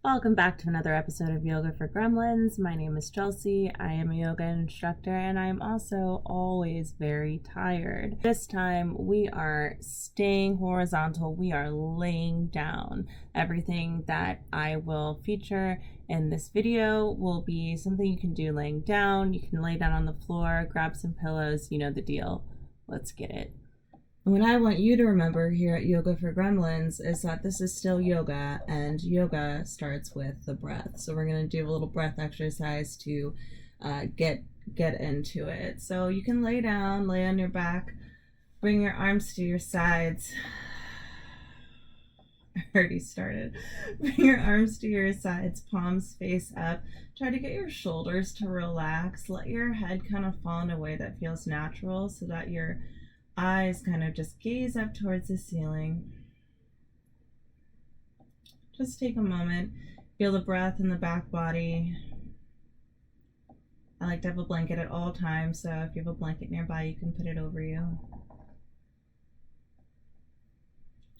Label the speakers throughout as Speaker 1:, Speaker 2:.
Speaker 1: Welcome back to another episode of Yoga for Gremlins. My name is Chelsea. I am a yoga instructor and I am also always very tired. This time we are staying horizontal. We are laying down. Everything that I will feature in this video will be something you can do laying down. You can lay down on the floor, grab some pillows, you know the deal. Let's get it. What I want you to remember here at Yoga for Gremlins is that this is still yoga, and yoga starts with the breath. So we're going to do a little breath exercise to get into it. So you can lay down, lay on your back, bring your arms to your sides. I already started. Bring your arms to your sides, palms face up. Try to get your shoulders to relax. Let your head kind of fall in a way that feels natural so that your eyes kind of just gaze up towards the ceiling. Just take a moment, feel the breath in the back body. I like to have a blanket at all times, so if you have a blanket nearby, you can put it over you.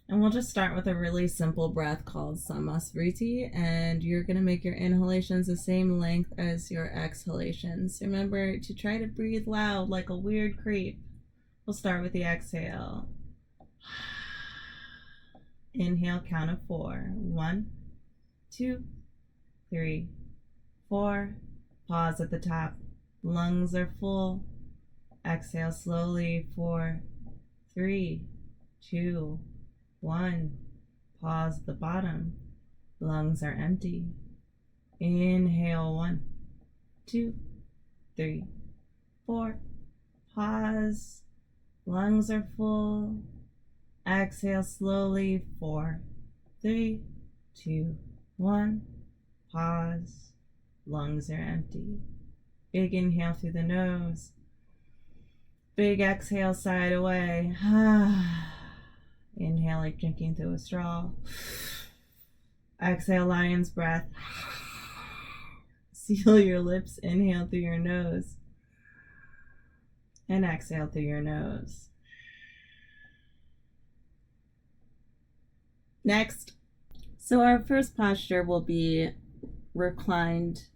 Speaker 1: And we'll just start with a really simple breath called Samasvriti, and you're going to make your inhalations the same length as your exhalations. Remember to try to breathe loud like a weird creep. We'll start with the exhale. Inhale, count of 4. 1, 2, 3, 4. Pause at the top. Lungs are full. Exhale slowly. 4, 3, 2, 1. Pause at the bottom. Lungs are empty. Inhale. 1, 2, 3, 4. Pause. Lungs are full. Exhale slowly. 4, 3, 2, 1. Pause. Lungs are empty. Big inhale through the nose. Big exhale side away. Inhale like drinking through a straw. Exhale lion's breath. Seal your lips. Inhale through your nose. And exhale through your nose. Next. So our first posture will be reclined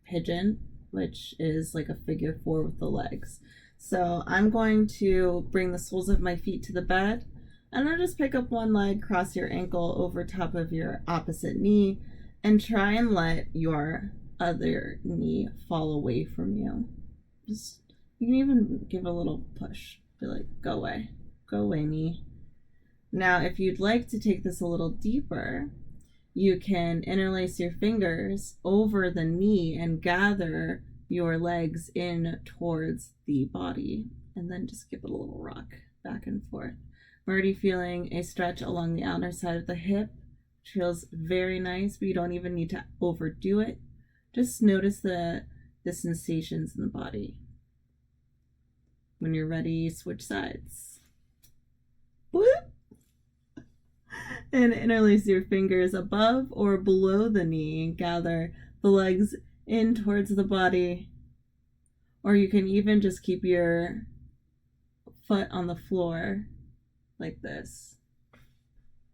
Speaker 1: pigeon, which is like a figure 4 with the legs. So I'm going to bring the soles of my feet to the bed, and I'll just pick up one leg, cross your ankle over top of your opposite knee, and try and let your other knee fall away from you. You can even give a little push. Be like, go away, knee. Now, if you'd like to take this a little deeper, you can interlace your fingers over the knee and gather your legs in towards the body, and then just give it a little rock back and forth. I'm already feeling a stretch along the outer side of the hip, which feels very nice, but you don't even need to overdo it. Just notice the sensations in the body. When you're ready, switch sides. Whoop! And interlace your fingers above or below the knee and gather the legs in towards the body. Or you can even just keep your foot on the floor like this.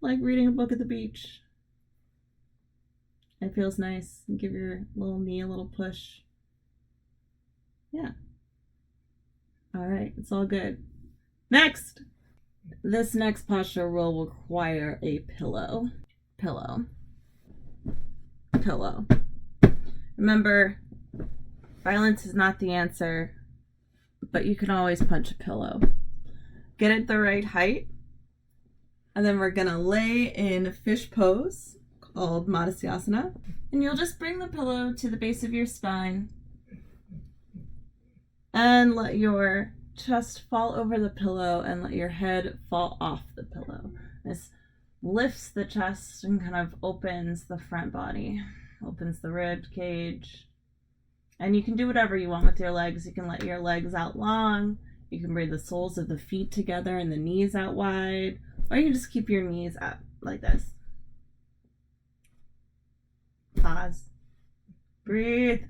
Speaker 1: Like reading a book at the beach. It feels nice. And give your little knee a little push. Yeah. All right, it's all good. Next! This next posture will require a pillow. Pillow. Remember, violence is not the answer, but you can always punch a pillow. Get it the right height, and then we're gonna lay in fish pose called Madhyasanana, and you'll just bring the pillow to the base of your spine and let your chest fall over the pillow and let your head fall off the pillow. This lifts the chest and kind of opens the front body, opens the rib cage. And you can do whatever you want with your legs. You can let your legs out long. You can bring the soles of the feet together and the knees out wide. Or you can just keep your knees up like this. Pause. Breathe.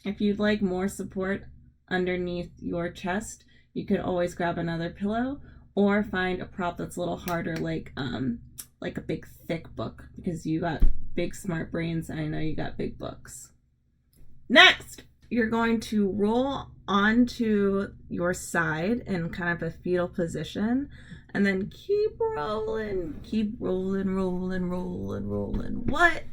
Speaker 1: If you'd like more support underneath your chest, you could always grab another pillow, or find a prop that's a little harder, like a big thick book, because you got big smart brains and I know you got big books. Next, you're going to roll onto your side in kind of a fetal position, and then keep rolling. What?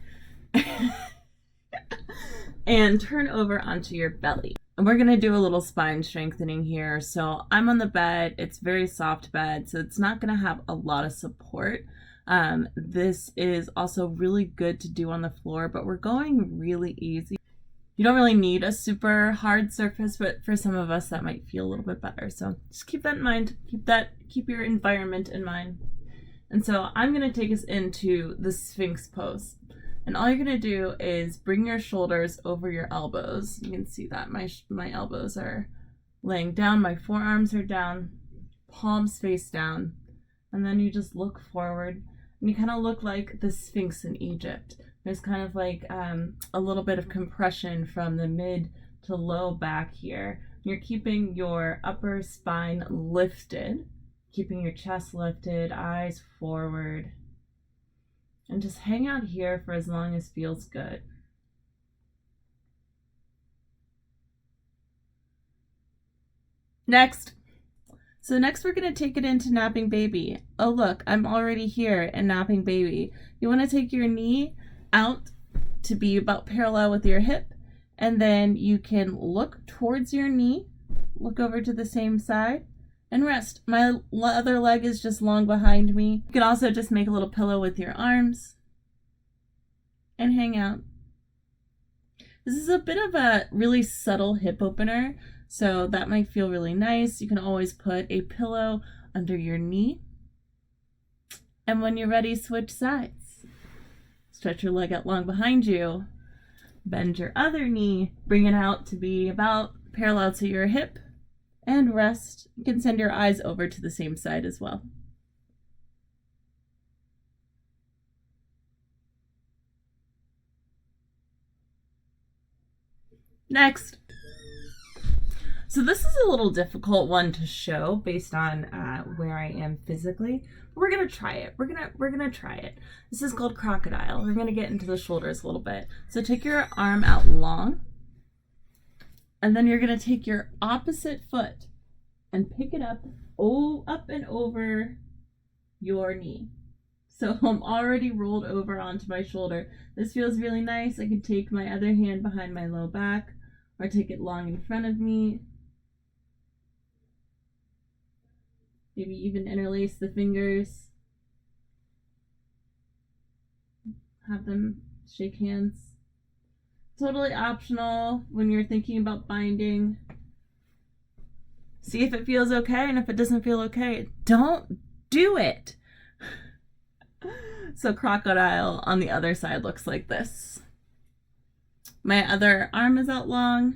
Speaker 1: And turn over onto your belly. And we're gonna do a little spine strengthening here. So I'm on the bed. It's very soft bed, so it's not gonna have a lot of support. This is also really good to do on the floor, but we're going really easy. You don't really need a super hard surface, but for some of us that might feel a little bit better. So just keep that in mind. Keep your environment in mind. And so I'm gonna take us into the Sphinx pose. And all you're gonna do is bring your shoulders over your elbows. You can see that my elbows are laying down, my forearms are down, palms face down. And then you just look forward and you kind of look like the Sphinx in Egypt. There's kind of like a little bit of compression from the mid to low back here. You're keeping your upper spine lifted, keeping your chest lifted, eyes forward. And just hang out here for as long as feels good. Next. So next we're going to take it into napping baby. Oh look, I'm already here in napping baby. You want to take your knee out to be about parallel with your hip, and then you can look towards your knee, look over to the same side, and rest. My other leg is just long behind me. You can also just make a little pillow with your arms and hang out. This is a bit of a really subtle hip opener, so that might feel really nice. You can always put a pillow under your knee. And when you're ready, switch sides. Stretch your leg out long behind you. Bend your other knee. Bring it out to be about parallel to your hip. And rest. You can send your eyes over to the same side as well. Next. So this is a little difficult one to show based on where I am physically. We're gonna try it. We're gonna try it. This is called crocodile. We're gonna get into the shoulders a little bit. So take your arm out long, and then you're gonna take your opposite foot and pick it up, up and over your knee. So I'm already rolled over onto my shoulder. This feels really nice. I can take my other hand behind my low back, or take it long in front of me. Maybe even interlace the fingers. Have them shake hands. Totally optional when you're thinking about binding. See if it feels okay, and if it doesn't feel okay, don't do it. So crocodile on the other side looks like this. My other arm is out long.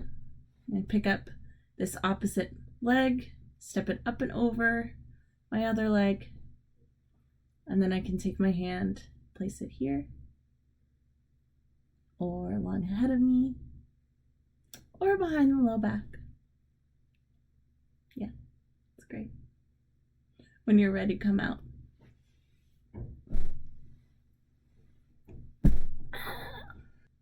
Speaker 1: And pick up this opposite leg, step it up and over my other leg, and then I can take my hand, place it here, or along ahead of me, or behind the low back. Yeah, it's great. When you're ready, come out.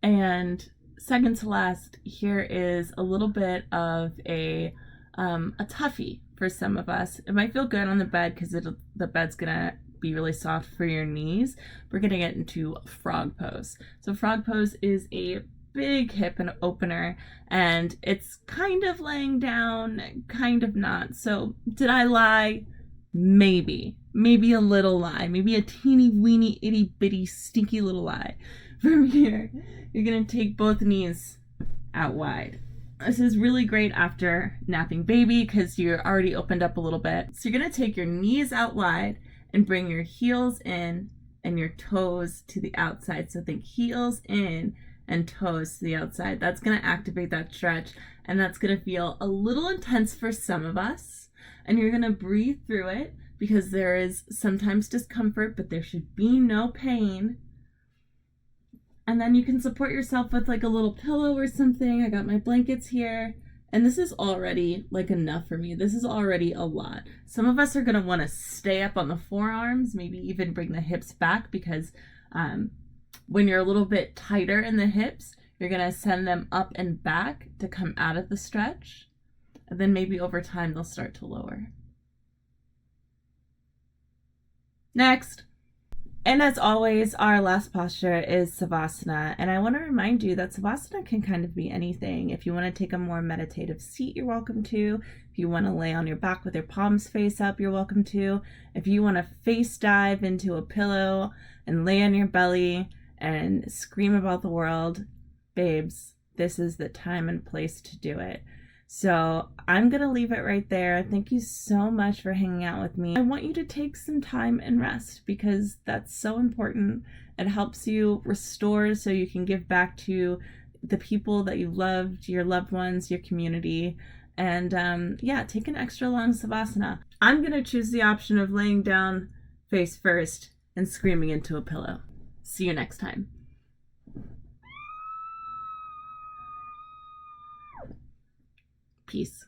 Speaker 1: And second to last, here is a little bit of a toughie for some of us. It might feel good on the bed because the bed's gonna be really soft for your knees. We're gonna get into frog pose. So frog pose is a big hip and opener, and it's kind of laying down, kind of not. So did I lie? Maybe a little lie, maybe a teeny weeny itty bitty stinky little lie. From here, you're gonna take both knees out wide. This is really great after napping baby because you're already opened up a little bit. So you're gonna take your knees out wide and bring your heels in and your toes to the outside. So think heels in and toes to the outside. That's gonna activate that stretch, and that's gonna feel a little intense for some of us. And you're gonna breathe through it because there is sometimes discomfort, but there should be no pain. And then you can support yourself with like a little pillow or something. I got my blankets here. And this is already like enough for me. This is already a lot. Some of us are going to want to stay up on the forearms, maybe even bring the hips back, because when you're a little bit tighter in the hips, you're going to send them up and back to come out of the stretch. And then maybe over time they'll start to lower. Next. And as always, our last posture is Savasana. And I want to remind you that Savasana can kind of be anything. If you want to take a more meditative seat, you're welcome to. If you want to lay on your back with your palms face up, you're welcome to. If you want to face dive into a pillow and lay on your belly and scream about the world, babes, this is the time and place to do it. So I'm going to leave it right there. Thank you so much for hanging out with me. I want you to take some time and rest, because that's so important. It helps you restore so you can give back to the people that you loved, your loved ones, your community. And take an extra long Savasana. I'm going to choose the option of laying down face first and screaming into a pillow. See you next time. Peace.